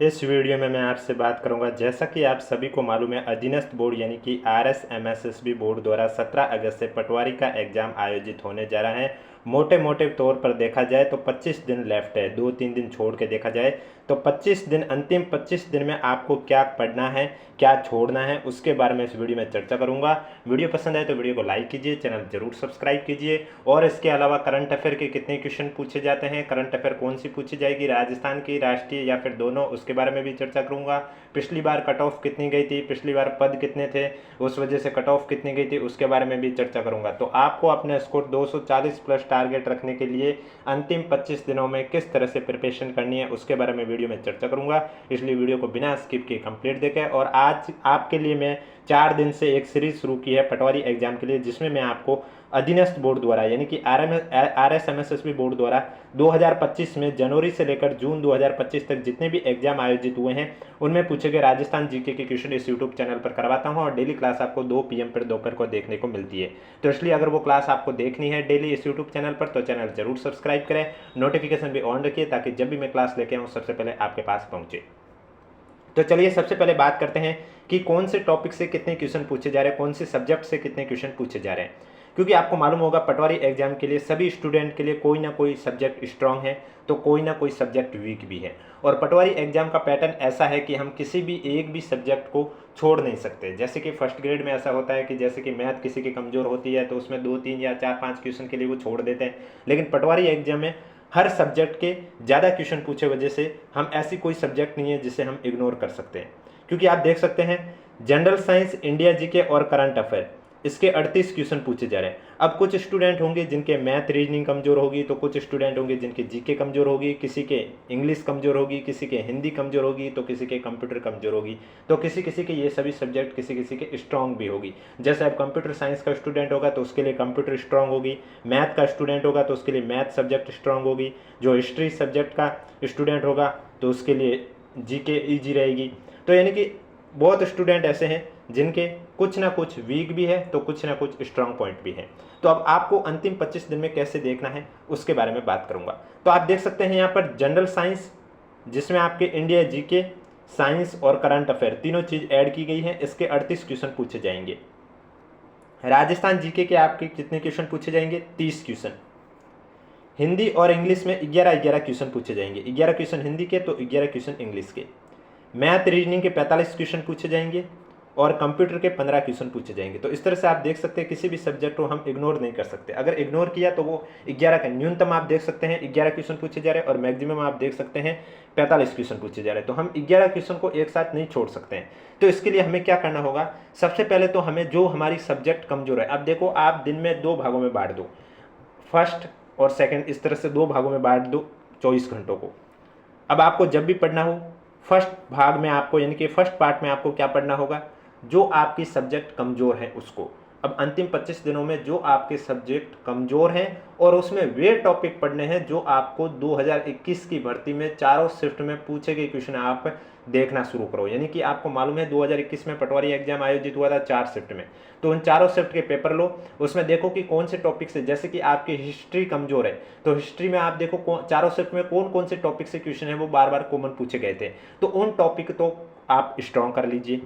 इस वीडियो में मैं आपसे बात करूंगा, जैसा कि आप सभी को मालूम है, अधीनस्थ बोर्ड यानी कि RSMSSB बोर्ड द्वारा 17 अगस्त से पटवारी का एग्ज़ाम आयोजित होने जा रहा है। मोटे मोटे तौर पर देखा जाए तो 25 दिन लेफ्ट है, 2-3 दिन छोड़ के देखा जाए तो 25 दिन, अंतिम 25 दिन में आपको क्या पढ़ना है, क्या छोड़ना है, उसके बारे में इस वीडियो में चर्चा करूंगा। वीडियो पसंद आए तो वीडियो को लाइक कीजिए, चैनल जरूर सब्सक्राइब कीजिए। और इसके अलावा करंट अफेयर के कितने क्वेश्चन पूछे जाते हैं, करंट अफेयर कौन सी पूछी जाएगी, राजस्थान की, राष्ट्रीय या फिर दोनों, उसके बारे में भी चर्चा करूंगा। पिछली बार कट ऑफ कितनी गई थी, पिछली बार पद कितने थे, उस वजह से कट ऑफ कितनी गई थी, उसके बारे में भी चर्चा करूंगा। तो आपको अपने स्कोर 240 प्लस टारगेट रखने के लिए अंतिम 25 दिनों में किस तरह से प्रिपरेशन करनी है, उसके बारे में वीडियो में चर्चा करूंगा। इसलिए वीडियो को बिना स्किप किए कंप्लीट देखें। और आज आपके लिए मैं 4 दिन से एक सीरीज शुरू की है पटवारी एग्जाम के लिए, जिसमें मैं आपको अधीनस्थ बोर्ड द्वारा यानी कि RSMSSB बोर्ड द्वारा 2025 में जनवरी से लेकर जून 2025 तक जितने भी एग्जाम आयोजित हुए हैं उनमें पूछे गए राजस्थान जीके के क्वेश्चन इस यूट्यूब चैनल पर करवाता हूं। और डेली क्लास आपको 2 PM पर दोपहर को देखने को मिलती है। तो इसलिए अगर वो क्लास आपको देखनी है डेली इस यूट्यूब चैनल पर तो चैनल जरूर सब्सक्राइब करें, नोटिफिकेशन भी ऑन रखिए ताकि जब भी मैं क्लास लेके आऊँ सबसे पहले आपके पास पहुँचे। तो चलिए सबसे पहले बात करते हैं कि कौन से टॉपिक से कितने क्वेश्चन पूछे जा रहे हैं, कौन से सब्जेक्ट से कितने क्वेश्चन पूछे जा रहे हैं। क्योंकि आपको मालूम होगा पटवारी एग्जाम के लिए सभी स्टूडेंट के लिए कोई ना कोई सब्जेक्ट स्ट्रांग है तो कोई ना कोई सब्जेक्ट वीक भी है। और पटवारी एग्जाम का पैटर्न ऐसा है कि हम किसी भी एक भी सब्जेक्ट को छोड़ नहीं सकते। जैसे कि फर्स्ट ग्रेड में ऐसा होता है कि जैसे कि मैथ किसी की कमज़ोर होती है तो उसमें 2-3 या 4-5 क्वेश्चन के लिए वो छोड़ देते हैं, लेकिन पटवारी एग्जाम में हर सब्जेक्ट के ज़्यादा क्वेश्चन पूछे वजह से हम ऐसी कोई सब्जेक्ट नहीं है जिसे हम इग्नोर कर सकते हैं। क्योंकि आप देख सकते हैं जनरल साइंस, इंडिया जीके और करंट अफेयर, इसके 38 क्वेश्चन पूछे जा रहे हैं। अब कुछ स्टूडेंट होंगे जिनके मैथ रीजनिंग कमज़ोर होगी, तो कुछ स्टूडेंट होंगे जिनके जीके कमज़ोर होगी, किसी के इंग्लिश कमज़ोर होगी, किसी के हिंदी कमज़ोर होगी, तो किसी के कंप्यूटर कमज़ोर होगी, तो किसी किसी के ये सभी सब्जेक्ट किसी किसी के स्ट्रॉन्ग भी होगी। जैसे अब कंप्यूटर साइंस का स्टूडेंट होगा तो उसके लिए कंप्यूटर स्ट्रॉन्ग होगी, मैथ का स्टूडेंट होगा तो उसके लिए मैथ सब्जेक्ट स्ट्रॉन्ग होगी, जो हिस्ट्री सब्जेक्ट का स्टूडेंट होगा तो उसके लिए जीके ईजी रहेगी। तो यानी कि बहुत स्टूडेंट ऐसे हैं जिनके कुछ ना कुछ वीक भी है तो कुछ ना कुछ स्ट्रांग पॉइंट भी है। तो अब आपको अंतिम 25 दिन में कैसे देखना है उसके बारे में बात करूंगा। तो आप देख सकते हैं यहाँ पर जनरल साइंस, जिसमें आपके इंडिया जीके, साइंस और करंट अफेयर तीनों चीज़ ऐड की गई है। इसके 38 क्वेश्चन पूछे जाएंगे। राजस्थान जीके के आपके कितने क्वेश्चन पूछे जाएंगे? 30 क्वेश्चन। हिंदी और इंग्लिश में 11-11 क्वेश्चन पूछे जाएंगे, 11 क्वेश्चन हिंदी के तो 11 क्वेश्चन इंग्लिश के। मैथ रीजनिंग के 45 क्वेश्चन पूछे जाएंगे और कंप्यूटर के 15 क्वेश्चन पूछे जाएंगे। तो इस तरह से आप देख सकते हैं किसी भी सब्जेक्ट को हम इग्नोर नहीं कर सकते। अगर इग्नोर किया तो वो 11 का न्यूनतम आप देख सकते हैं 11 क्वेश्चन पूछे जा रहे हैं और मैक्सिमम आप देख सकते हैं 45 क्वेश्चन पूछे जा रहे हैं। तो हम 11 क्वेश्चन को एक साथ नहीं छोड़ सकते हैं। तो इसके लिए हमें क्या करना होगा? सबसे पहले तो हमें जो हमारी सब्जेक्ट कमजोर है, अब देखो आप दिन में 2 भागों में बांट दो, फर्स्ट और सेकेंड, इस तरह से 2 भागों में बांट दो 24 घंटों को। अब आपको जब भी पढ़ना हो फर्स्ट भाग में आपको यानी कि फर्स्ट पार्ट में आपको क्या पढ़ना होगा? जो आपकी सब्जेक्ट कमज़ोर है उसको। अब अंतिम 25 दिनों में जो आपके सब्जेक्ट कमज़ोर हैं और उसमें वे टॉपिक पढ़ने हैं जो आपको 2021 की भर्ती में चारों शिफ्ट में पूछे गए क्वेश्चन आप देखना शुरू करो। यानी कि आपको मालूम है 2021 में पटवारी एग्जाम आयोजित हुआ था 4 शिफ्ट में, तो उन चारों शिफ्ट के पेपर लो, उसमें देखो कि कौन से टॉपिक से, जैसे कि आपकी हिस्ट्री कमजोर है तो हिस्ट्री में आप देखो चारों शिफ्ट में कौन कौन से टॉपिक से क्वेश्चन है वो बार बार कॉमन पूछे गए थे, तो उन टॉपिक तो आप स्ट्रॉन्ग कर लीजिए।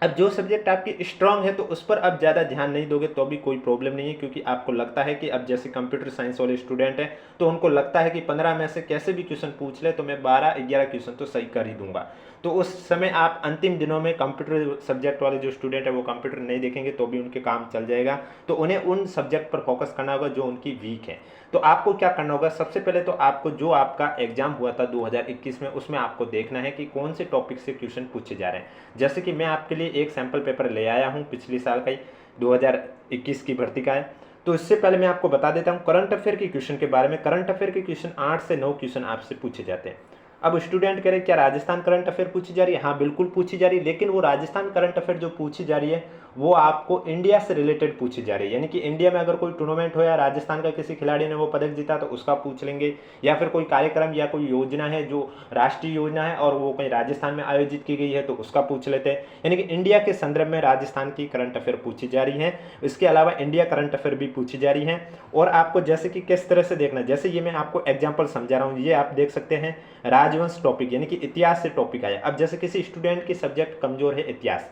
अब जो सब्जेक्ट आपकी स्ट्रांग है तो उस पर अब ज़्यादा ध्यान नहीं दोगे तो भी कोई प्रॉब्लम नहीं है, क्योंकि आपको लगता है कि अब जैसे कंप्यूटर साइंस वाले स्टूडेंट हैं तो उनको लगता है कि 15 में से कैसे भी क्वेश्चन पूछ ले तो मैं 12-11 क्वेश्चन तो सही कर ही दूंगा। तो उस समय आप अंतिम दिनों में कंप्यूटर सब्जेक्ट वाले जो स्टूडेंट है वो कंप्यूटर नहीं देखेंगे तो भी उनके काम चल जाएगा। तो उन्हें उन सब्जेक्ट पर फोकस करना होगा जो उनकी वीक है। तो आपको क्या करना होगा? सबसे पहले तो आपको जो आपका एग्जाम हुआ था 2021 में उसमें आपको देखना है कि कौन से टॉपिक से क्वेश्चन पूछे जा रहे हैं। जैसे कि मैं आपके लिए एक सैम्पल पेपर ले आया हूं पिछले साल का ही, 2021 की भर्ती का है। तो इससे पहले मैं आपको बता देता हूं करंट अफेयर के क्वेश्चन के बारे में। करंट अफेयर के क्वेश्चन 8 से 9 क्वेश्चन आपसे पूछे जाते हैं। अब स्टूडेंट कह रहे क्या राजस्थान करंट अफेयर पूछी जा रही है? हाँ बिल्कुल पूछी जा रही है, लेकिन वो राजस्थान करंट अफेयर जो पूछी जा रही है वो आपको इंडिया से रिलेटेड पूछी जा रही है, यानी कि इंडिया में अगर कोई टूर्नामेंट हो या राजस्थान का किसी खिलाड़ी ने वो पदक जीता तो उसका पूछ लेंगे, या फिर कोई कार्यक्रम या कोई योजना है जो राष्ट्रीय योजना है और वो कहीं राजस्थान में आयोजित की गई है तो उसका पूछ लेते हैं। यानी कि इंडिया के संदर्भ में राजस्थान की करंट अफेयर पूछी जा रही है। इसके अलावा इंडिया करंट अफेयर भी पूछी जा रही है। और आपको जैसे कि किस तरह से देखना, जैसे ये मैं आपको एग्जाम्पल समझा रहा हूँ, ये आप देख सकते हैं राजवंश टॉपिक यानी कि इतिहास से टॉपिक आया। अब जैसे किसी स्टूडेंट की सब्जेक्ट कमजोर है इतिहास,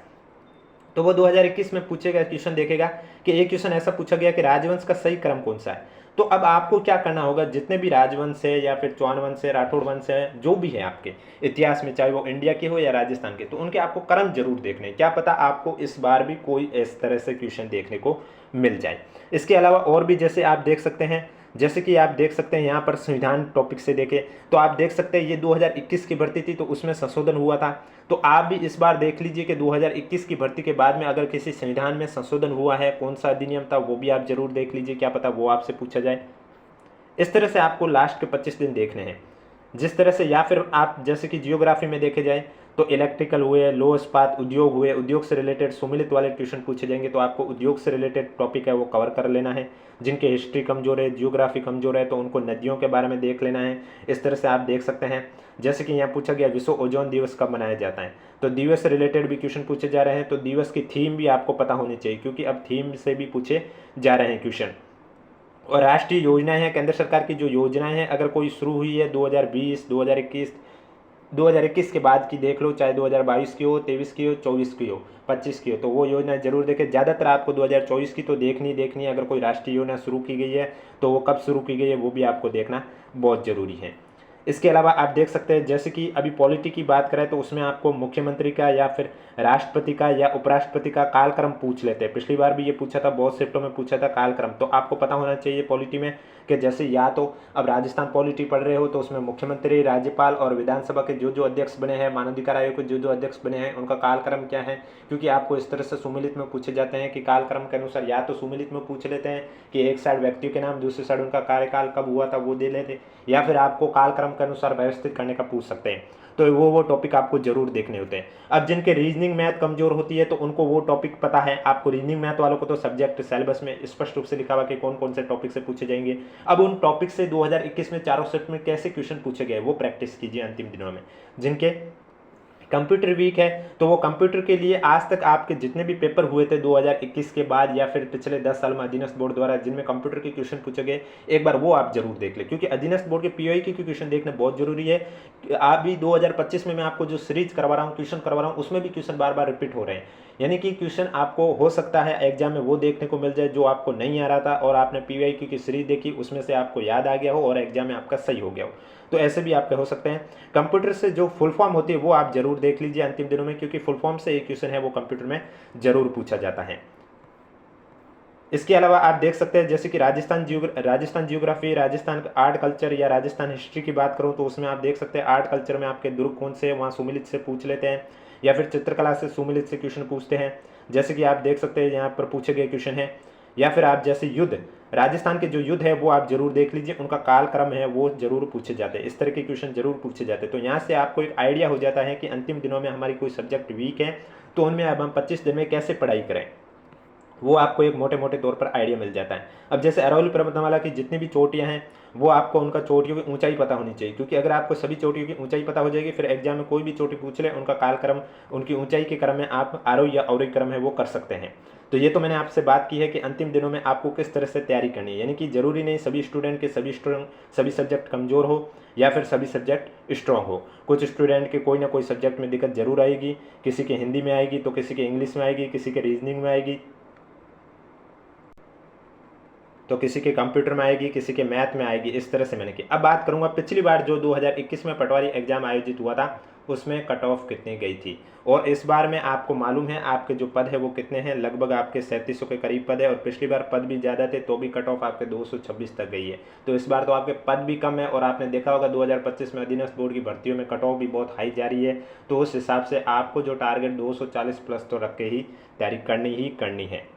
तो वो 2021 में पूछेगा क्वेश्चन, देखेगा कि एक क्वेश्चन ऐसा पूछा गया कि राजवंश का सही क्रम कौन सा है। तो अब आपको क्या करना होगा, जितने भी राजवंश है या फिर चौहान वंश है, राठौड़ वंश है, जो भी है आपके इतिहास में, चाहे वो इंडिया के हो या राजस्थान के, तो उनके आपको क्रम जरूर देखने हैं। क्या पता आपको इस बार भी कोई इस तरह से क्वेश्चन देखने को मिल जाए। इसके अलावा और भी जैसे आप देख सकते हैं, जैसे कि आप देख सकते हैं यहाँ पर संविधान टॉपिक से देखें तो आप देख सकते हैं ये 2021 की भर्ती थी तो उसमें संशोधन हुआ था। तो आप भी इस बार देख लीजिए कि 2021 की भर्ती के बाद में अगर किसी संविधान में संशोधन हुआ है, कौन सा अधिनियम था, वो भी आप जरूर देख लीजिए, क्या पता वो आपसे पूछा जाए। इस तरह से आपको लास्ट के 25 दिन देखने हैं जिस तरह से। या फिर आप जैसे कि जियोग्राफी में देखे जाए तो इलेक्ट्रिकल हुए, लो इस्पात उद्योग हुए, उद्योग से रिलेटेड सुमिलित वाले ट्यूशन पूछे जाएंगे, तो आपको उद्योग से रिलेटेड टॉपिक है वो कवर कर लेना है। जिनके हिस्ट्री कमजोर है, जियोग्राफी कमजोर है, तो उनको नदियों के बारे में देख लेना है। इस तरह से आप देख सकते हैं। जैसे कि यहाँ पूछा गया विश्व ओजोन दिवस कब मनाया जाता है, तो दिवस से रिलेटेड भी क्वेश्चन पूछे जा रहे हैं। तो दिवस की थीम भी आपको पता होनी चाहिए क्योंकि अब थीम से भी पूछे जा रहे हैं क्वेश्चन। और राष्ट्रीय योजनाएं हैं, केंद्र सरकार की जो योजनाएं हैं अगर कोई शुरू हुई है 2020, 2021 के बाद की देख लो, चाहे 2022 की हो, 23 की हो, 24 की हो, 25 की हो, तो वो योजना जरूर देखें। ज़्यादातर आपको 2024 की तो देखनी है। अगर कोई राष्ट्रीय योजना शुरू की गई है तो वो कब शुरू की गई है वो भी आपको देखना बहुत ज़रूरी है। इसके अलावा आप देख सकते हैं जैसे कि अभी पॉलिटी की बात करें तो उसमें आपको मुख्यमंत्री का या फिर राष्ट्रपति का या उपराष्ट्रपति का कालक्रम पूछ लेते हैं। पिछली बार भी ये पूछा था, बहुत शिफ्टों में पूछा था कालक्रम, तो आपको पता होना चाहिए पॉलिटी में कि जैसे या तो अब राजस्थान पॉलिटी पढ़ रहे हो तो उसमें मुख्यमंत्री, राज्यपाल और विधानसभा के जो अध्यक्ष बने हैं, मानवाधिकार आयोग के जो अध्यक्ष बने हैं, उनका कालक्रम क्या है। क्योंकि आपको इस तरह से सुमिलित में पूछे जाते हैं कि कालक्रम के अनुसार या तो सुमिलित में पूछ लेते हैं कि एक साइड व्यक्तियों के नाम, दूसरी साइड उनका कार्यकाल कब हुआ था वो दे लेते, या फिर आपको कालक्रम के अनुसार व्यवस्थित करने का पूछ सकते हैं। तो वो टॉपिक आपको जरूर देखने होते हैं। अब जिनके रीजनिंग मैथ कमजोर होती है तो उनको वो टॉपिक पता है। आपको रीजनिंग मैथ वालों को तो सब्जेक्ट सिलेबस में स्पष्ट रूप से लिखा हुआ कि कौन कौन से टॉपिक से पूछे जाएंगे। अब उन टॉपिक से 2021 में चारों शिफ्ट में कैसे क्वेश्चन पूछे गए वो प्रैक्टिस कीजिए अंतिम दिनों में। जिनके कंप्यूटर वीक है तो वो कंप्यूटर के लिए आज तक आपके जितने भी पेपर हुए थे 2021 के बाद या फिर पिछले 10 साल में अधीनस्थ बोर्ड द्वारा जिनमें कंप्यूटर के क्वेश्चन पूछे गए, एक बार वो आप जरूर देख लें क्योंकि अधीनस्थ बोर्ड के पीओई के क्वेश्चन देखना बहुत जरूरी है। आप भी 2025 में मैं आपको जो सीरीज करवा रहा हूँ, क्वेश्चन करवा रहा हूँ, उसमें भी क्वेश्चन बार बार रिपीट हो रहे हैं। यानी कि क्वेश्चन आपको हो सकता है एग्जाम में वो देखने को मिल जाए जो आपको नहीं आ रहा था और आपने पीवाई की सीरीज देखी, उसमें से आपको याद आ गया हो और एग्जाम में आपका सही हो गया हो। तो ऐसे भी आपके हो सकते हैं। कंप्यूटर से जो फुल फॉर्म होती है वो आप जरूर देख लीजिए अंतिम दिनों में क्योंकि फुल फॉर्म से एक क्वेश्चन है वो कंप्यूटर में जरूर पूछा जाता है। इसके अलावा आप देख सकते हैं जैसे कि Rajasthan geography, Rajasthan art culture या राजस्थान हिस्ट्री की बात करूं तो उसमें आप देख सकते हैं आर्ट कल्चर में आपके दुर्ग कौन से, वहाँ सुमिलित से पूछ लेते हैं या फिर चित्रकला से सुमिलित से क्वेश्चन पूछते हैं। जैसे कि आप देख सकते हैं यहाँ पर पूछे गए क्वेश्चन है। या फिर आप जैसे युद्ध, राजस्थान के जो युद्ध है वो आप जरूर देख लीजिए, उनका कालक्रम है वो जरूर पूछे जाते हैं। इस तरह के क्वेश्चन जरूर पूछे जाते हैं। तो यहाँ से आपको एक आइडिया हो जाता है कि अंतिम दिनों में हमारी कोई सब्जेक्ट वीक है तो उनमें अब हम 25 दिन में कैसे पढ़ाई करें, वो आपको एक मोटे मोटे तौर पर आइडिया मिल जाता है। अब जैसे अरवली पर्वतमाला की जितनी भी चोटियां हैं वो आपको उनका चोटियों की ऊंचाई पता होनी चाहिए क्योंकि अगर आपको सभी चोटियों की ऊंचाई पता हो जाएगी फिर एग्जाम में कोई भी चोटी पूछ ले उनका कालक्रम, उनकी ऊंचाई के क्रम में आप आरोही या अवरोही क्रम है वो कर सकते हैं। तो ये तो मैंने आपसे बात की है कि अंतिम दिनों में आपको किस तरह से तैयारी करनी है। यानी कि जरूरी नहीं सभी स्टूडेंट के सभी सब्जेक्ट कमजोर हो या फिर सभी सब्जेक्ट स्ट्रांग हो। कुछ स्टूडेंट के कोई ना कोई सब्जेक्ट में दिक्कत जरूर आएगी, किसी के हिंदी में आएगी तो किसी के इंग्लिश में आएगी, किसी के रीजनिंग में आएगी तो किसी के कंप्यूटर में आएगी, किसी के मैथ में आएगी। इस तरह से मैंने की। अब बात करूंगा पिछली बार जो 2021 में पटवारी एग्जाम आयोजित हुआ था उसमें कट ऑफ कितनी गई थी और इस बार में आपको मालूम है आपके जो पद है वो कितने हैं। लगभग आपके 3700 के करीब पद है और पिछली बार पद भी ज़्यादा थे तो भी कट ऑफ आपके 226 तक गई है। तो इस बार तो आपके पद भी कम है और आपने देखा होगा 2025 में अधीनस्थ बोर्ड की भर्तियों में कट ऑफ भी बहुत हाई जा रही है। तो उस हिसाब से आपको जो टारगेट 240 प्लस तो रख के ही तैयारी करनी ही करनी है।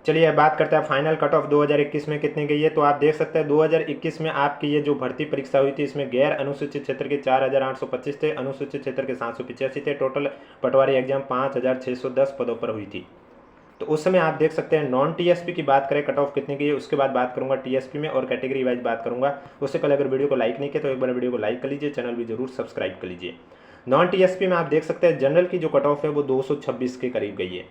चलिए अब बात करते हैं फाइनल कट ऑफ 2021 में कितनी गई है। तो आप देख सकते हैं 2021 में आपकी ये जो भर्ती परीक्षा हुई थी इसमें गैर अनुसूचित क्षेत्र के 4825 थे, अनुसूचित क्षेत्र के 785 थे। टोटल पटवारी एग्जाम 5610 पदों पर हुई थी। तो उस समय आप देख सकते हैं नॉन टीएसपी की बात करें कट ऑफ कितनी गई है, उसके बाद बात करूंगा टीएसपी में और कैटेगरी वाइज बात करूंगा। उससे पहले अगर वीडियो को लाइक नहीं किया तो एक बार वीडियो को लाइक कर लीजिए, चैनल भी जरूर सब्सक्राइब कर लीजिए। नॉन टीएसपी में आप देख सकते हैं जनरल की जो कट ऑफ है वो 226 के करीब गई है,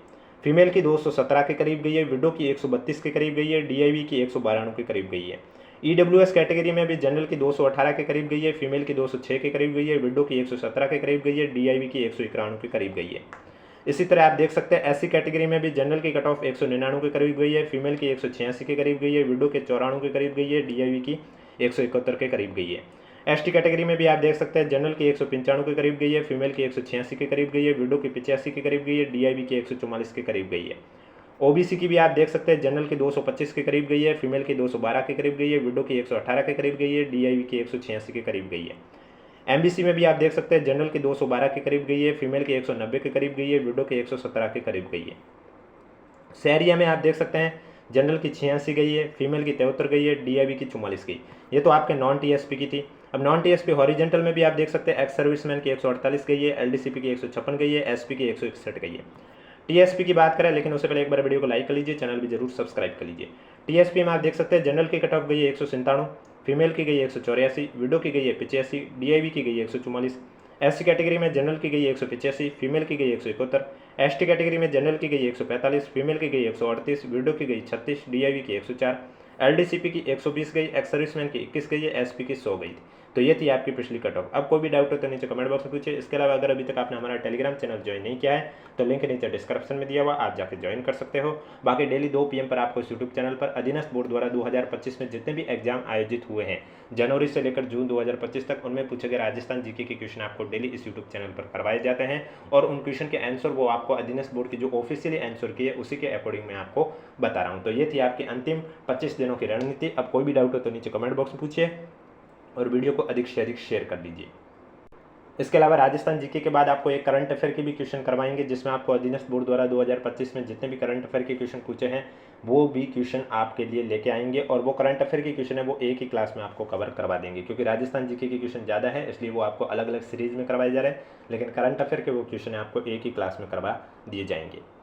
फीमेल की 217 के करीब गई है, विडो की 132 के करीब गई है, डीआईवी की 192 के करीब गई है। ईडब्ल्यूएस कैटेगरी में भी जनरल की 218 के करीब गई है, फीमेल की 206 के करीब गई है, विडो की 117 के करीब गई है, डीआईवी की 191 के करीब गई है। इसी तरह आप देख सकते हैं एससी कैटेगरी में भी जनरल की कट ऑफ 199 के करीब गई है, फीमेल की 186 के करीब गई है, विडो के 94 के करीब गई है, डीआईवी की 171 के करीब गई है। एसटी कैटेगरी में भी आप देख सकते हैं जनरल की 195 के करीब गई है, फीमेल की 186 के करीब गई है, विडो की 85 के करीब गई है, डीआईवी की 144 के करीब गई है। ओबीसी की भी आप देख सकते हैं जनरल की 225 के करीब गई है, फीमेल की 212 के करीब गई है, विडो की 118 के करीब गई है, डीआईवी की 186 के करीब गई है। एमबीसी में भी आप देख सकते हैं जनरल की 212 के करीब गई है, फीमेल की 190 के करीब गई है, विडो की 117 के करीब गई है। शहरिया में आप देख सकते हैं जनरल की 86 गई है, फीमेल की 73 गई है, डीआईवी की 44 गई। ये तो आपके नॉन टीएसपी की थी। अब नॉन टीएसपी हॉरिजेंटल में भी आप देख सकते हैं एक्स सर्विसमैन की 148 गई है, एलडीसीपी की 156 गई है, एसपी की 161 गई है। टीएसपी की बात करें लेकिन उससे पहले एक बार वीडियो को लाइक कर लीजिए, चैनल भी जरूर सब्सक्राइब कर लीजिए। टीएसपी में आप देख सकते हैं जनरल की कट ऑफ गई है 197, फीमेल की गई है 184, विडो की गई है 85, डीआईवी की गई है 144। एससी कैटेगरी में जनरल की गई है 185, फीमेल की गई 171। एसटी कैटेगरी में जनरल की गई 145, फीमेल की गई 138, विडो की गई 36, डीआईवी की 104, एलडीसीपी की 120 गई, एक्स सर्विसमैन की 21 गई है, एसपी की 100 गई। तो ये थी आपकी पिछली कट ऑफ। अब कोई भी डाउट हो तो नीचे कमेंट बॉक्स में पूछिए। इसके अलावा अगर अभी तक आपने हमारा टेलीग्राम चैनल ज्वाइन नहीं किया है तो लिंक नीचे डिस्क्रिप्शन में दिया हुआ, आप जाकर ज्वाइन कर सकते हो। बाकी डेली 2 PM पर आपको इस यूट्यूब चैनल पर अधीनस्थ बोर्ड द्वारा 2025 में जितने भी एग्जाम आयोजित हुए हैं जनवरी से लेकर जून 2025 तक, उनमें पूछे गए राजस्थान जीके के क्वेश्चन आपको डेली इस यूट्यूब चैनल पर करवाए जाते हैं और उन क्वेश्चन के आंसर वो आपको अधीनस्थ बोर्ड की जो ऑफिशियली आंसर की है उसी के अकॉर्डिंग मैं आपको बता रहा हूँ। तो ये थी आपकी अंतिम 25 दिनों की रणनीति। अब कोई भी डाउट हो तो नीचे कमेंट बॉक्स में पूछिए और वीडियो को अधिक से अधिक शेयर कर दीजिए। इसके अलावा राजस्थान जीके के बाद आपको एक करंट अफेयर के भी क्वेश्चन करवाएंगे जिसमें आपको अधीनस्थ बोर्ड द्वारा 2025 में जितने भी करंट अफेयर के क्वेश्चन पूछे हैं वो भी क्वेश्चन आपके लिए लेके आएंगे और वो करंट अफेयर के क्वेश्चन है वो एक ही क्लास में आपको कवर करवा देंगे, क्योंकि राजस्थान जीके के क्वेश्चन ज़्यादा है इसलिए वो आपको अलग अलग सीरीज में करवाए जा रहे हैं, लेकिन करंट अफेयर के वो क्वेश्चन आपको एक ही क्लास में करवा दिए जाएंगे।